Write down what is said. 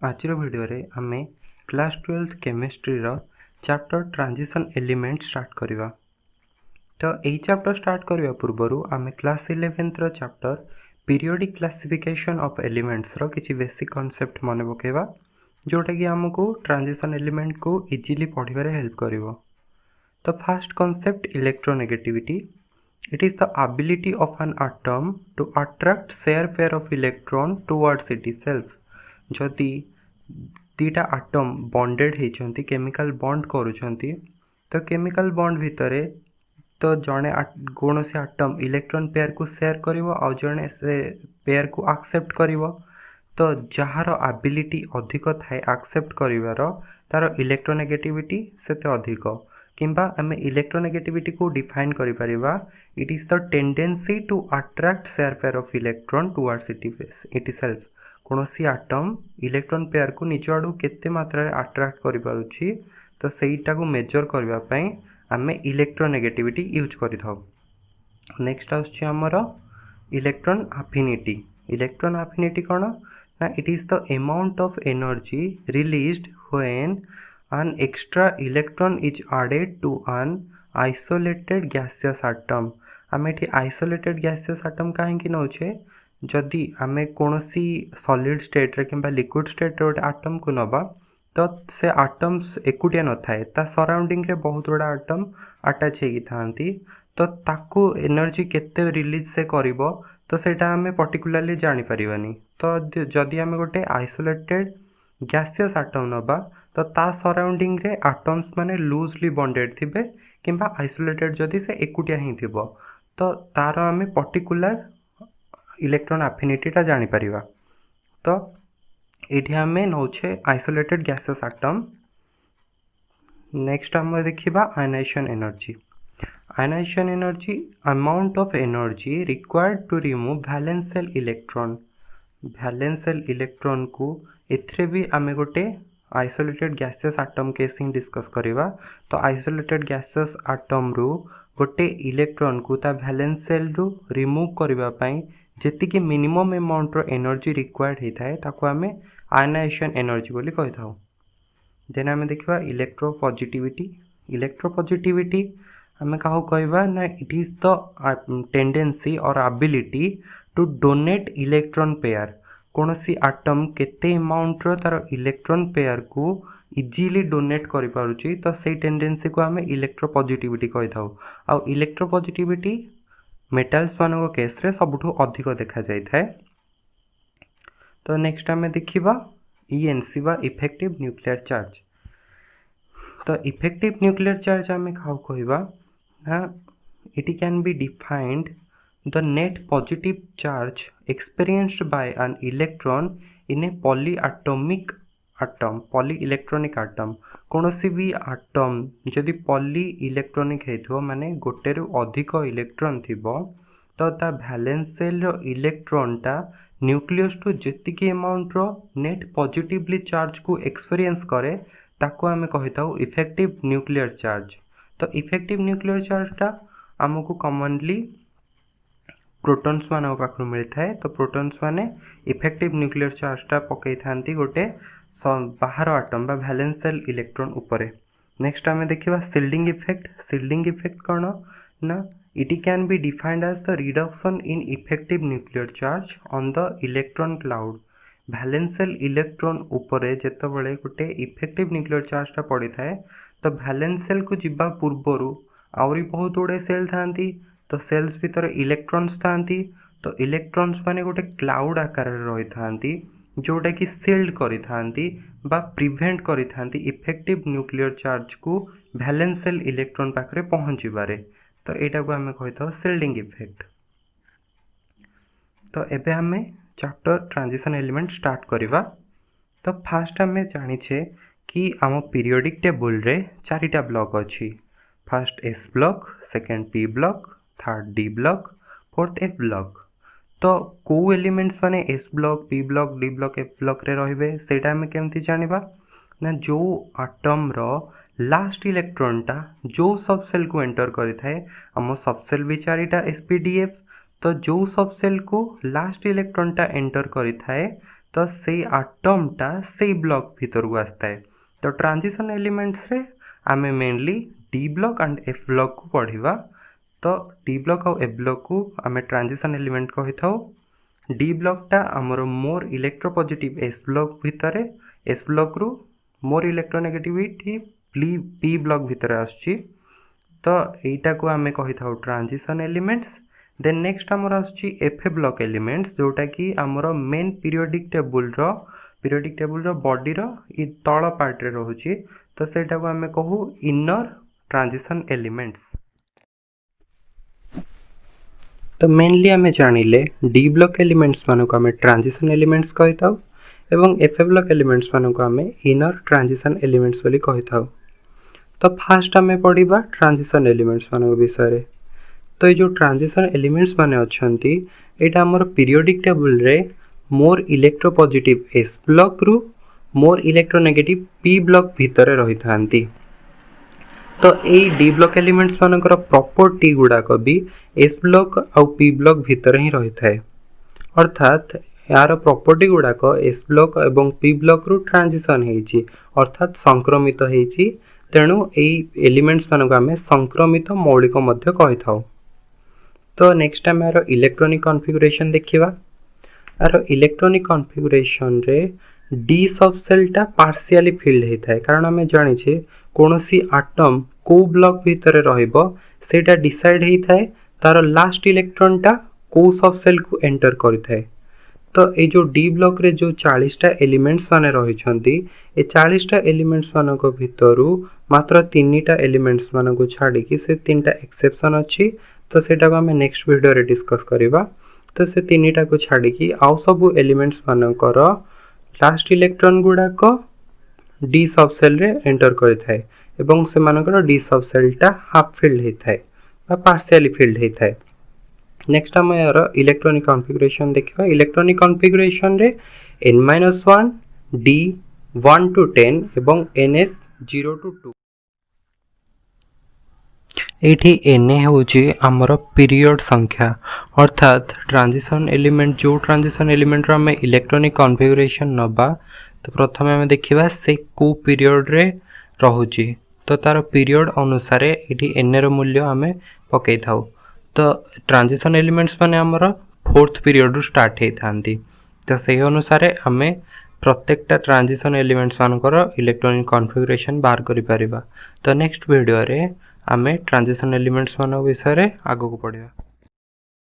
आज वीडियो रे आमे क्लास 12th केमिस्ट्री रो चैप्टर ट्रांजिशन एलिमेंट स्टार्ट करिवा। तो एई चैप्टर स्टार्ट करिवा पूर्वरु आमे क्लास 11th रो chapter periodic classification of elements रो किछि बेसिक कांसेप्ट मने पकेवा, जोटा कि हमको ट्रांजिशन एलिमेंट को इजीली पढ़िबारे हेल्प करिवो। तो first concept electronegativity. It is the ability of an atom to attract share pair of electron towards itself. जदि दीटा आटम बॉन्डेड होती केमिकल बॉन्ड करुँच तो केमिकल बॉन्ड भितर तो जड़े कौन से आटम इलेक्ट्रॉन पेयर को शेयर करिवो आ जड़े से पेयर को एक्सेप्ट करिवो। तो जार एबिलिटी अधिक थाए एक्सेप्ट करिवार तार इलेक्ट्रोनेगेटिविटी सेते अधिक किंबा आम इलेक्ट्रोनेगेटिविटी को डिफाइन करि परिबा। It is the tendency to attract shared pair of electron towards itself. कौन सी आटम इलेक्ट्रॉन पेयर को निज आड़ू केते मात्रा अट्रैक्ट करि पारुछि तो सेटा को मेजर करबा पई आमे इलेक्ट्रोनेगेटिविटी यूज करि थाउ। नेक्स्ट आउछ हमर इलेक्ट्रॉन अफिनिटी। इलेक्ट्रॉन अफिनिटी कौन ना it is the amount of energy released when an extra electron is added to an isolated gaseous atom। आम ये isolated gaseous atom कहीं नौचे जदि आम कौन सी सॉलिड स्टेट रे किंबा लिक्विड स्टेट रे आटम को नबा तो से आटम्स एकुटिया न थाए ता सराउंडिंग रे बहुत गुड़ा आटम अटैच होगी थांती। तो ताकू एनर्जी केते रिलीज से करिवो तो सेटा आम पर्टिकुलरली जानि परिबानी। तो जदि आम गोटे आइसोलेटेड गैसियस आटम नबा तो ता सराउंडिंग रे आटम्स माने लूजली बॉन्डेड थिबे किंबा आइसोलेटेड जदि से एकुटिया ही थिबो तो तार आम पर्टिकुलर इलेक्ट्रॉन एफिनिटीटा जानि परिबा। तो एठी आम नौछे आइसोलेटेड गैसियस आटम। नेक्स्ट आम देखिबा ionisation energy. Ionisation energy amount of energy required to remove valence shell electron. Valence shell electron को एथरे भी आम गोटे आइसोलेटेड गैसेस आटम केसिंग डिस्कस करिवा। तो आइसोलेटेड गैसेस आटम रु गोटे इलेक्ट्रॉन को ता वैलेंस शेल रु रिमूव करिवा पई जेतिकी मिनिमम अमाउंट रो एनर्जी रिक्वायर्ड होता है ताको आमे आयनाइजेशन एनर्जी बोली कहि थाउ। देन आमे देखिबा इलेक्ट्रोपॉजिटिविटी। इलेक्ट्रोपॉजिटिविटी आमे काहो कहबा ना it is the tendency or ability to donate electron pair. कौन सी आटम केते अमाउंट रो तार इलेक्ट्रॉन पेयर को इजीली डोनेट करि पारुची तो से टेंडेंसी को आमे इलेक्ट्रोपॉजिटिविटी कहि थाउ। आ इलेक्ट्रोपॉजिटिविटी मेटल्स मानको केस रे सबुठो अधिक देखा जाय थाए। तो नेक्स्ट आमे देखिबा ईएनसी बा इफेक्टिव न्यूक्लियर चार्ज। तो इफेक्टिव न्यूक्लियर चार्ज आमे काहो कहबा ना it can be defined the net positive charge experienced by an electron in a polyatomic atom। polyelectronic atom कौन सी भी आटम जदि पॉली इलेक्ट्रॉनिक हेथो माने गोटे रु अधिक इलेक्ट्रॉन थिबो तो ता वैलेंस शेल रो इलेक्ट्रॉन टा न्यूक्लियस टू जेतिकी अमाउंट रो नेट पॉजिटिवली चार्ज को एक्सपीरियंस करे ताको आमे कहिताउ इफेक्टिव न्यूक्लियर चार्ज। तो इफेक्टिव न्यूक्लियर चार्ज टा हमको कॉमनली प्रोटॉन्स मान पाखु मिलता है। तो प्रोटॉन्स माने इफेक्टिव न्यूक्लियर चार्जटा पकई थांती गोटे बाहर आटम बा वैलेंस शेल इलेक्ट्रॉन उपरे। नेक्स्ट आमे देखिबा शिल्डिंग इफेक्ट। शिल्डिंग इफेक्ट कौन ना it can be defined as the reduction in effective nuclear charge on the electron cloud. Valence shell electron उपरे जेतेबेले गोटे इफेक्टिव न्यूक्लियर चार्जटा पड़ी थाए तो वैलेंस शेल को जिबा पूर्वरु आउरी बहुत गुडे सेल थांती। तो सेल्स भीतर इलेक्ट्रॉन्स थांती। तो इलेक्ट्रॉन्स माने गोटे क्लाउड आकार रही थांती जोटा कि सील्ड करी थांती बा प्रिवेंट करी थांती इफेक्टिव न्यूक्लियर चार्ज को वैलेंस शेल इलेक्ट्रॉन पाखरे पहुंची बारे। तो एटा को हमें कहता शिल्डिंग इफेक्ट। तो एबे हमें चैप्टर ट्रांजिशन एलिमेंट स्टार्ट करिवा। तो फास्ट हमें जानिछे कि आम पीरियोडिक टेबल रे चारिटा ब्लॉक अछि। First S block, second P block, third D block, fourth F block. तो को एलिमेंट्स माने S block, P block, D block, F block रे रहिबे सेटा हमें केमती जानिबा ना जो आटम रो लास्ट इलेक्ट्रॉन टा जो सब सेल को एंटर करि थाए हम सब सेल भी चारिटा एसपीडीएफ। तो जो सब सेल को लास्ट इलेक्ट्रॉन टा एंटर करि थाए तो से आटमटा से ब्लॉक भीतर को आसता है। तो ट्रांजिशन एलिमेंट्स रे आमे mainly D block and F block को पढ़िबा। तो डी ब्लॉक और एफ ब्लॉक को आमे ट्रांजिशन एलिमेंट कहि थाउ। डी ब्लॉकटा आमर मोर इलेक्ट्रोपॉजिटिव एस ब्लॉक भितर, एस ब्लॉक रु मोर इलेक्ट्रोनेगेटिविटी पी ब्लॉक भितर आसछि। तो एटा को आमे कहि थाउ ट्रांजिशन एलिमेंट्स। देन नेक्स्ट आमर आसछि एफ ब्लॉक एलिमेंट्स, जोटा कि आमर मेन पीरियोडिक टेबल रो बॉडी रो इ तळ पार्ट रे रहउछि। तो सेटा को आमे कहू इनर ट्रांजिशन एलिमेंट्स। तो मेनली आमे जानिले डी ब्लॉक एलिमेंट्स मानको आमे ट्रांजिशन एलिमेंट्स कहि थाउ एवं एफ ब्लॉक एलिमेंट्स मानको आमे इनर ट्रांजिशन एलिमेंट्स बोली कहि थाउ। तो फास्ट आमे पढ़िबा ट्रांजिशन एलिमेंट्स मानको विषय रे। तो ये जो ट्रांजिशन एलिमेंट्स माने अछंती एटा हमर पीरियोडिक टेबल रे मोर इलेक्ट्रोपॉजिटिव एस ब्लॉक रु मोर इलेक्ट्रोनेगेटिव पी ब्लॉक भितर रही थांती। तो ए डी ब्लॉक एलिमेंट्स मानकर प्रॉपर्टी गुडा को भी एस ब्लॉक और पी ब्लॉक भितर ही रही थाए। अर्थात यार प्रॉपर्टी गुडा को एस ब्लॉक एवं पी ब्लॉक रु ट्रांजिशन हेची, अर्थात संक्रमित हेची। तेणु ए एलिमेंट्स मानको आमे संक्रमित मौलिक मध्य कहि थाउ। तो नेक्स्ट टाइम यार इलेक्ट्रॉनिक कॉन्फ़िगरेशन देखिबा। यार इलेक्ट्रॉनिक कॉन्फ़िगरेशन रे डी सब सेलटा पार्शियली फिल्ड होता है, कारण आम जानी कौनसी आटम को ब्लॉक भितर रहिबो सेटा डिसाइड होता है तार लास्ट इलेक्ट्रॉनटा को सब सेल को एंटर करिथाए। तो ये जो डी ब्लॉक रे जो 40टा एलिमेंट्स माने रहिछंती, ए 40टा एलिमेंट्स मानको भितरु मात्र 3टा एलिमेंट्स मानको छाडी कि से 3टा एक्सेप्शन अछि। तो सेटा को हम नेक्स्ट वीडियो रे डिस्कस करिबा। तो से 3टा को छाडी कि आउ सब एलिमेंट्स मानकर लास्ट इलेक्ट्रॉन गुडा को डी सब सेल रे एंटर करिथाए एवं से मानकर डी सब सेलटा हाफ फिल्ड हेथाए बा पार्शियली फिल्ड हेथाए। नेक्स्ट हम यार इलेक्ट्रॉनिक कॉन्फ़िगरेशन देखिबा। इलेक्ट्रॉनिक कॉन्फ़िगरेशन रे n-1 d 1 to 10 एवं ns 0 to 2। एठी na होची हमर पीरियड संख्या, अर्थात ट्रांजिशन एलिमेंट जो ट्रांजिशन एलिमेंट रो हम इलेक्ट्रॉनिक कॉन्फ़िगरेशन नबा। तो प्रथम हम देखिबा से को पीरियड रे रहउची। तो तार पीरियड अनुसार एठी na रो मूल्य हमें पकई थाउ। तो ट्रांजिशन एलिमेंट्स माने हमर फोर्थ पीरियड रु स्टार्ट हे थांती। तो सही अनुसार हमें प्रत्येकटा ट्रांजिशन एलिमेंट्स मानकर इलेक्ट्रॉनिक कॉन्फ़िगरेशन बाहर करि परिबा। तो नेक्स्ट वीडियो रे आमे ट्रांजिशन एलिमेंट्स मान विषय रे आगो को पढ़िबा।